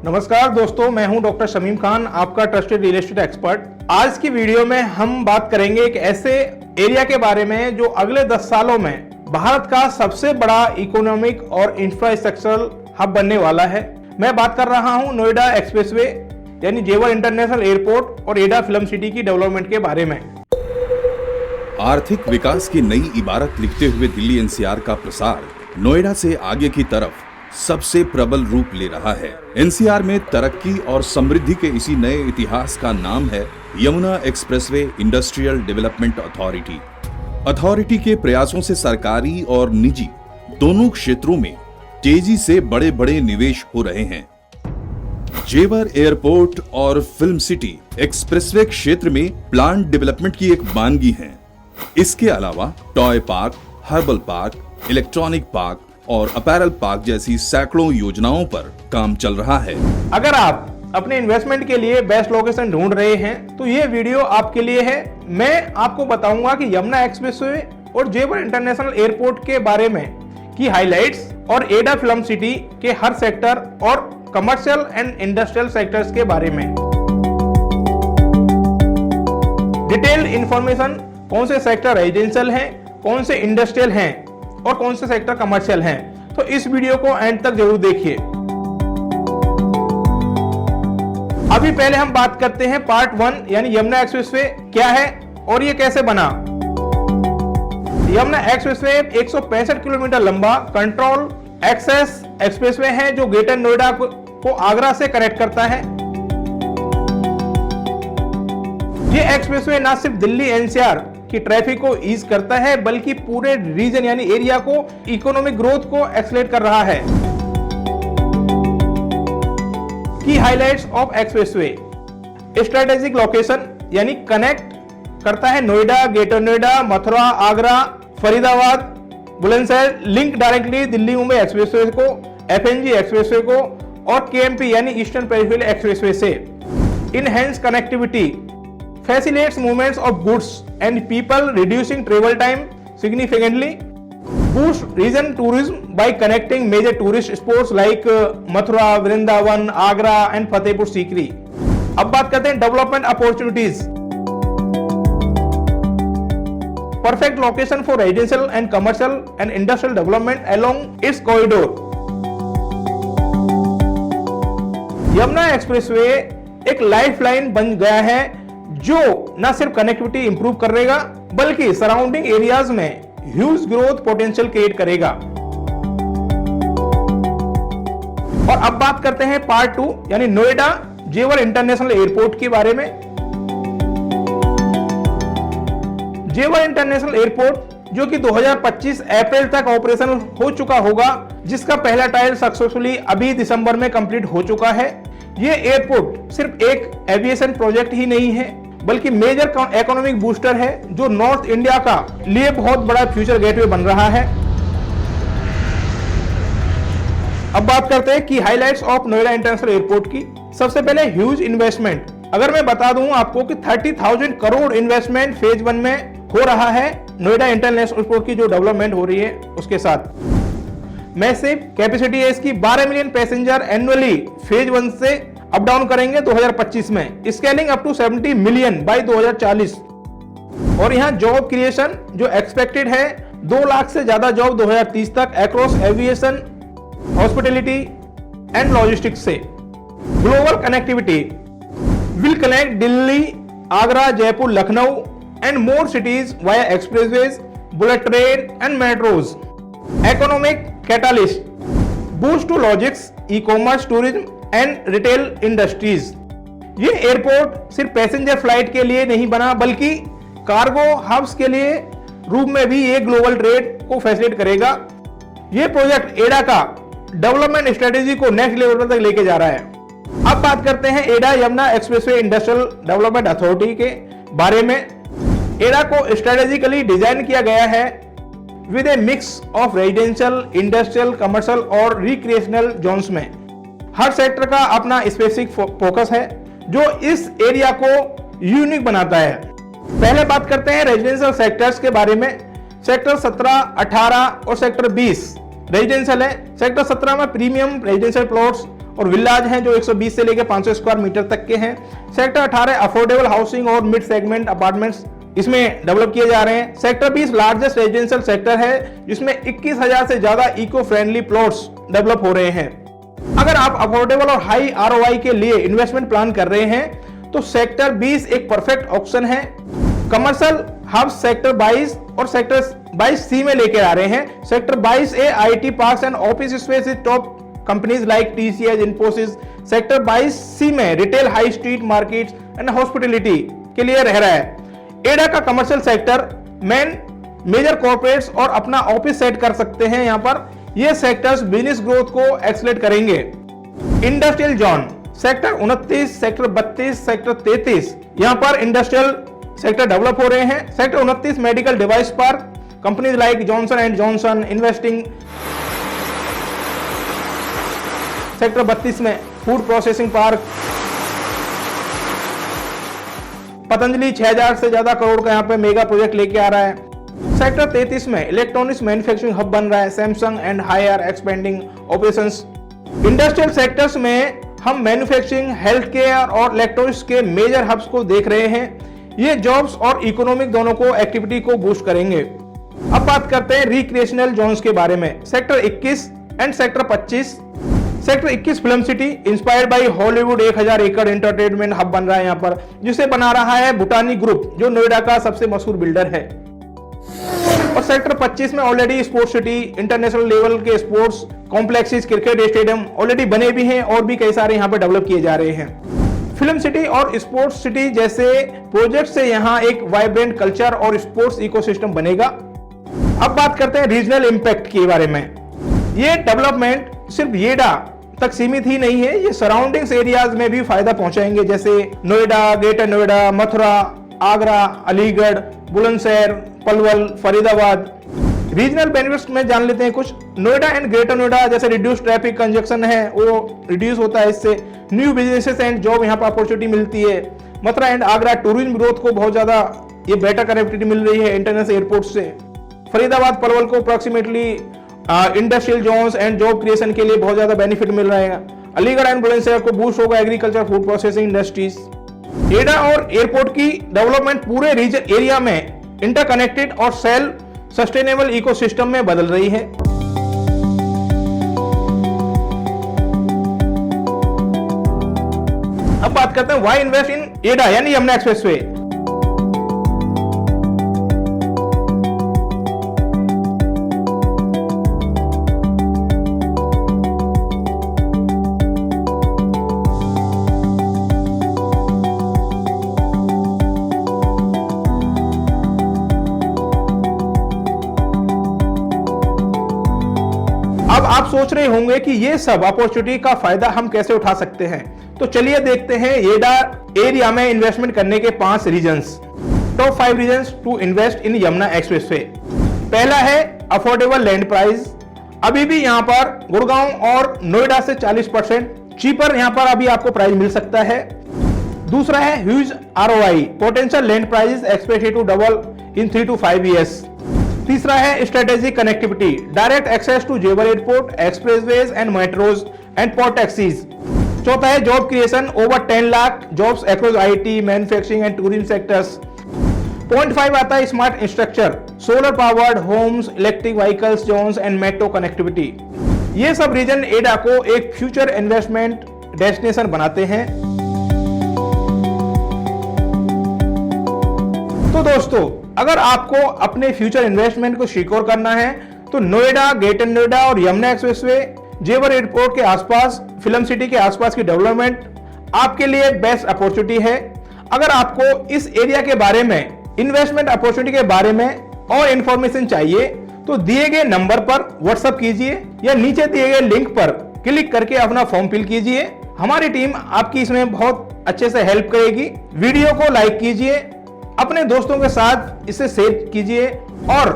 नमस्कार दोस्तों, मैं हूं डॉक्टर शमीम खान, आपका ट्रस्टेड रियल एस्टेट एक्सपर्ट। आज की वीडियो में हम बात करेंगे एक ऐसे एरिया के बारे में जो अगले 10 सालों में भारत का सबसे बड़ा इकोनॉमिक और इंफ्रास्ट्रक्चरल हब बनने वाला है। मैं बात कर रहा हूं नोएडा एक्सप्रेसवे यानी जेवर इंटरनेशनल एयरपोर्ट और एडा फिल्म सिटी की डेवलपमेंट के बारे में। आर्थिक विकास की नई इबारत लिखते हुए दिल्ली एनसीआर का प्रसार नोएडा से आगे की तरफ सबसे प्रबल रूप ले रहा है। एनसीआर में तरक्की और समृद्धि के इसी नए इतिहास का नाम है Yamuna expressway industrial development authority के प्रयासों से सरकारी और निजी दोनों क्षेत्रों में तेजी से बड़े बड़े निवेश हो रहे हैं। जेवर एयरपोर्ट और फिल्म सिटी एक्सप्रेसवे क्षेत्र में प्लांट डेवलपमेंट की एक वानगी है। इसके अलावा toy park, herbal park, electronic park और अपैरल पार्क जैसी सैकड़ों योजनाओं पर काम चल रहा है। अगर आप अपने इन्वेस्टमेंट के लिए बेस्ट लोकेशन ढूंढ रहे हैं तो ये वीडियो आपके लिए है। मैं आपको बताऊंगा कि यमुना एक्सप्रेसवे और जेवर इंटरनेशनल एयरपोर्ट के बारे में की हाइलाइट्स और एडा फिल्म सिटी के हर सेक्टर और कमर्शियल एंड इंडस्ट्रियल सेक्टर्स के बारे में डिटेल्ड इंफॉर्मेशन, कौन से सेक्टर रेजिडेंशियल हैं, कौन से इंडस्ट्रियल हैं और कौन से सेक्टर कमर्शियल हैं। तो इस वीडियो को एंड तक जरूर देखिए। अभी पहले हम बात करते हैं पार्ट 1 यानी यमुना एक्सप्रेसवे क्या है और ये कैसे बना। यमुना एक्सप्रेसवे 165 किलोमीटर लंबा कंट्रोल एक्सेस एक्सप्रेसवे है जो ग्रेटर नोएडा को आगरा से कनेक्ट करता है। ये एक्सप्रेसवे ना सिर्फ दिल्ली एनसीआर की ट्रैफिक को ईज करता है बल्कि पूरे रीजन यानी एरिया को इकोनॉमिक ग्रोथ को एक्सेलरेट कर रहा है। की highlights of expressway, strategic location यानी कनेक्ट करता है Noida, greater Noida, Mathura, Agra, Faridabad, Bulandshahr, link directly Delhi Mumbai expressway को, एफएनजी एक्सप्रेसवे को और केएमपी यानी ईस्टर्न पेरिफेरल एक्सप्रेसवे से। Enhance connectivity facilitates movements of goods and people, reducing travel time significantly. Boost region tourism by connecting major tourist spots like Mathura, Vrindavan, Agra and Fatehpur Sikri. अब बात करते हैं development opportunities. Perfect location for residential and commercial and industrial development along it's corridor. Yamuna expressway एक lifeline बन गया है जो न सिर्फ कनेक्टिविटी इंप्रूव करेगा बल्कि सराउंडिंग एरियाज में ह्यूज ग्रोथ पोटेंशियल क्रिएट करेगा। और अब बात करते हैं पार्ट 2 यानी नोएडा जेवर इंटरनेशनल एयरपोर्ट के बारे में। जेवर इंटरनेशनल एयरपोर्ट जो कि 2025 अप्रैल तक ऑपरेशनल हो चुका होगा, जिसका पहला ट्रायल सक्सेसफुली अभी दिसंबर में कंप्लीट हो चुका है। ये एयरपोर्ट सिर्फ एक एविएशन प्रोजेक्ट ही नहीं है बल्कि मेजर इकोनॉमिक बूस्टर है जो नॉर्थ इंडिया का लिए बहुत बड़ा फ्यूचर गेटवे बन रहा है। अब बात करते हैं की highlights of Noida international airport की। सबसे पहले ह्यूज इन्वेस्टमेंट। अगर मैं बता दूं आपको कि 30,000 करोड़ इन्वेस्टमेंट फेज 1 में हो रहा है नोएडा इंटरनेशनल एयरपोर्ट की जो डेवलपमेंट हो रही है उसके साथ। मैसिव कैपेसिटी है इसकी, 12 मिलियन पैसेंजर एनुअली फेज 1 से अप डाउन करेंगे 2025 में, scaling up to 70 million by 2040। और यहाँ जॉब क्रिएशन जो एक्सपेक्टेड है 2 लाख से ज्यादा जॉब 2030 तक across aviation, hospitality and logistics से। Global connectivity will connect Delhi, Agra, Jaipur, Lucknow and more cities via expressways, bullet train and metros. Economic catalyst boost to logistics, e commerce, tourism and retail industries. ये airport सिर्फ passenger flight के लिए नहीं बना बल्कि cargo hubs के लिए रूप में भी ये ग्लोबल ट्रेड को फैसिलिटेट करेगा। ये प्रोजेक्ट एडा का डेवलपमेंट स्ट्रेटेजी को नेक्स्ट लेवल तक लेके जा रहा है। अब बात करते हैं एडा Yamuna expressway industrial development authority के बारे में। एडा को स्ट्रेटेजिकली डिजाइन किया गया है with A mix of residential, industrial, commercial और रिक्रिएशनल जोन्स में। हर सेक्टर का अपना स्पेसिफिक फोकस है जो इस एरिया को यूनिक बनाता है। पहले बात करते हैं रेजिडेंशियल सेक्टर्स के बारे में। सेक्टर 17, 18 और सेक्टर 20 रेजिडेंशियल है। सेक्टर 17 में प्रीमियम रेजिडेंशियल प्लॉट्स और विलाज हैं जो 120 से लेकर 500 स्क्वायर मीटर तक के हैं। सेक्टर 18 अफोर्डेबल हाउसिंग और मिड सेगमेंट अपार्टमेंट्स इसमें डेवलप किए जा रहे हैं। सेक्टर 20 लार्जेस्ट रेजिडेंशियल सेक्टर है जिसमें 21,000 से ज्यादा इको फ्रेंडली प्लॉट्स डेवलप हो रहे हैं। अगर आप अफोर्डेबल और हाई ROI के लिए इन्वेस्टमेंट प्लान कर रहे हैं तो सेक्टर 20 एक परफेक्ट ऑप्शन है। कमर्शियल हब सेक्टर 22 और सेक्टर 22C में लेकर आ रहे हैं। Sector 22A IT parks and office space with top companies like TCS, Infosys. Sector 22C में retail, high street markets and hospitality के लिए रह रहा है। एडा का कमर्शियल सेक्टर मेजर कॉर्पोरेट्स और अपना ऑफिस सेट कर सकते हैं। यहाँ पर ये सेक्टर्स बिजनेस ग्रोथ को एक्सेलरेट करेंगे। Industrial zone sector 29, sector 32, sector 33 यहाँ पर इंडस्ट्रियल सेक्टर डेवलप हो रहे हैं। Sector 29 medical device park, companies like Johnson and Johnson investing. Sector 32 में फूड प्रोसेसिंग पार्क, पतंजलि 6000 से ज्यादा करोड़ का यहाँ पे मेगा प्रोजेक्ट लेके आ रहा है। सेक्टर 33 में इलेक्ट्रॉनिक्स मैन्युफैक्चरिंग हब बन रहा है। Samsung and Haier expanding operations. Industrial sectors में हम मैन्युफैक्चरिंग, हेल्थ केयर और इलेक्ट्रॉनिक्स के मेजर हब्स को देख रहे हैं। ये जॉब्स और इकोनॉमिक दोनों को एक्टिविटी को बूस्ट करेंगे। अब बात करते हैं रिक्रिएशनल जोन्स के बारे में। Sector 21 and sector 25। Sector 21 film city inspired by Hollywood 1000 एकड़ एंटरटेनमेंट हब बन रहा है यहाँ पर, जिसे बना रहा है भूटानी ग्रुप जो नोएडा का सबसे मशहूर बिल्डर है। और सेक्टर 25 में already sports city, international level के sports complexes, cricket stadium already बने भी हैं और भी कई सारे यहाँ पे डेवलप किए जा रहे हैं। फिल्म सिटी और स्पोर्ट्स सिटी जैसे प्रोजेक्ट से यहाँ एक वाइब्रेंट कल्चर और स्पोर्ट्स इकोसिस्टम बनेगा। अब बात करते हैं रीजनल इंपैक्ट के बारे में। ये डेवलपमेंट सिर्फ येडा तक सीमित ही नहीं है, ये सराउंडिंग्स एरियाज में भी फायदा पहुंचाएंगे, जैसे Noida, greater Noida, Mathura, Agra, Aligarh, Bulandshahr, Palwal, Faridabad. Regional benefits में जान लेते हैं कुछ। नोएडा एंड ग्रेटर नोएडा जैसे रिड्यूस ट्रैफिक कंजक्शन है वो रिड्यूस होता है, इससे न्यू बिजनेसेस एंड जॉब यहाँ पर अपॉर्चुनिटी मिलती है। Mathura and Agra tourism growth को बहुत ज्यादा ये बेटर कनेक्टिविटी मिल रही है इंटरनेशनल एयरपोर्ट से। फरीदाबाद, पलवल को approximately industrial zones and job creation के लिए बहुत ज्यादा बेनिफिट मिल रहा है। अलीगढ़ एंड बुलंदशहर को बूस्ट होगा एग्रीकल्चर, फूड प्रोसेसिंग इंडस्ट्रीज। एडा और एयरपोर्ट की डेवलपमेंट पूरे रीजन एरिया में इंटरकनेक्टेड और सेल्फ सस्टेनेबल इकोसिस्टम में बदल रही है। अब बात करते हैं व्हाई इन्वेस्ट इन एडा यानी यमुना एक्सप्रेसवे। अब आप सोच रहे होंगे कि ये सब अपॉर्चुनिटी का फायदा हम कैसे उठा सकते हैं, तो चलिए देखते हैं येडा एरिया में इन्वेस्टमेंट करने के 5 reasons. Top 5 reasons to invest in Yamuna expressway. पहला है अफोर्डेबल लैंड प्राइस। अभी भी यहाँ पर गुड़गांव और नोएडा से 40% चीपर यहाँ पर अभी आपको प्राइस मिल सकता है। दूसरा है huge ROI, potential land price expected to double in 3 to 5 years। तीसरा है strategic connectivity, direct access to Jewar airport, expressways and metros and port taxis. चौथा है job creation, over 10 lakh jobs across IT, manufacturing and tourism sectors. Point 5 आता है smart infrastructure, solar powered homes, electric vehicles zones and metro connectivity. ये सब reason एडा को एक future investment destination बनाते हैं। तो दोस्तों, अगर आपको अपने फ्यूचर इन्वेस्टमेंट को सिक्योर करना है तो नोएडा, ग्रेटर नोएडा और यमुना एक्सप्रेसवे, जेवर एयरपोर्ट के आसपास, फिल्म सिटी के आसपास की डेवलपमेंट आपके लिए बेस्ट अपॉर्चुनिटी है। अगर आपको इस एरिया के बारे में, इन्वेस्टमेंट अपॉर्चुनिटी के बारे में और इंफॉर्मेशन चाहिए तो दिए गए नंबर पर व्हाट्सएप कीजिए या नीचे दिए गए लिंक पर क्लिक करके अपना फॉर्म फिल कीजिए। हमारी टीम आपकी इसमें बहुत अच्छे से हेल्प करेगी। वीडियो को लाइक कीजिए, अपने दोस्तों के साथ इसे शेयर कीजिए और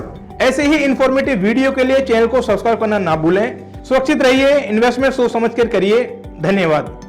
ऐसे ही इंफॉर्मेटिव वीडियो के लिए चैनल को सब्सक्राइब करना ना भूलें। सुरक्षित रहिए, इन्वेस्टमेंट सोच समझ कर करिए। धन्यवाद।